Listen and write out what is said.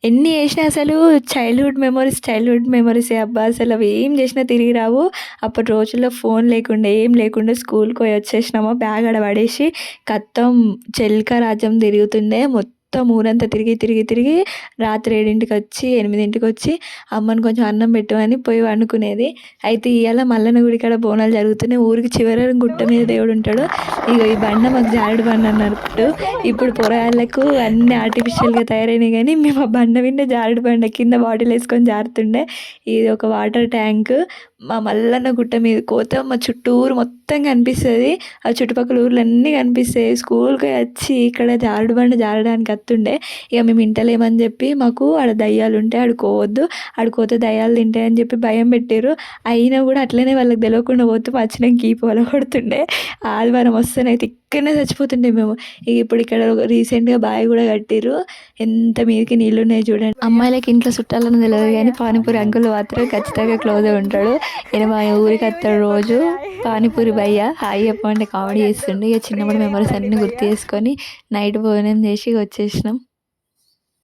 ఎన్ని చేసినా అసలు చైల్డ్‌హుడ్ మెమోరీసే అబ్బా! అసలు అవి ఏం చేసినా తిరిగి రావు. అప్పటి రోజుల్లో ఫోన్ లేకుండా, ఏం లేకుండా స్కూల్‌కి పోయి వచ్చేసినామా బ్యాగ్ ఆడ పడేసి ఖతం చెలిక రాజ్యం తిరుగుతుండే. మొత్తం ఊరంతా తిరిగి, తిరిగి, తిరిగి రాత్రి 7:00కొచ్చి, 8:00కొచ్చి అమ్మని కొంచెం అన్నం పెట్టమని పోయి పండుకునేది. అయితే ఇయాల మల్లన్న గుడి కాడ బోనాలు జరుగుతున్నాయి. ఊరికి చివరన గుట్ట మీద దేవుడుంటాడు. ఇగో ఈ బండ మాకు జారుడు బండ అన్నట్టు. ఇప్పుడు పోరగాళ్ళకు అన్నీ ఆర్టిఫిషియల్‌గా తయారైనాయి గానీ, మేము ఆ బండ మీద జారుడు బండ కింద బాటిలేసుకొని జారుతుండే. ఇది ఒక వాటర్ ట్యాంక్. మా మల్లన్న గుట్ట మీదకి పోతే మా చుట్టూరు మొత్తం కనిపిస్తది. ఆ చుట్టుపక్కల ఊర్లన్నీ కనిపిస్తాయి. స్కూల్‌కి వచ్చి ఇక్కడ జారుడు బండ జారడానికి వత్తుండే. ఇక మేము ఇంటలేమని చెప్పి మాకు ఆడ దయ్యాలుంటాయి ఆడికి పోవద్దు. ఆడికి పోతే దయ్యాలు తింటాయని చెప్పి భయం పెట్టిర్రు. అయినా కూడా అట్లనే వాళ్ళకి తెలవకుండా పోతే వచ్చినంక ఈపు పగలగొడుతుండే. ఆదివారం వస్తేనైతే ఇక్కడనే చచ్చిపోతుండే మేము. ఇక ఇప్పుడు ఇక్కడ రీసెంట్‌గా బావి కూడా కట్టిర్రు. ఎంత మీదకి నీళ్లున్నాయి చూడండి. అమ్మాయిలకి ఇంట్లో చుట్టాలని తెలవదు కానీ పానీపూరి అంకుల్ మాత్రం ఖచ్చితంగా క్లోజ్‌గా ఉంటాడు. ఈయన మా ఊరికి వస్తాడు రోజు. పానీపూరి భయ్యా హాయ్ చెప్పమంటే కామెడీ చేస్తుండు. ఇక చిన్నప్పటి మెమరీస్ అన్నీ గుర్తు చేసుకొని నైట్ భోజనం చేసి ఇక వచ్చేసినాం.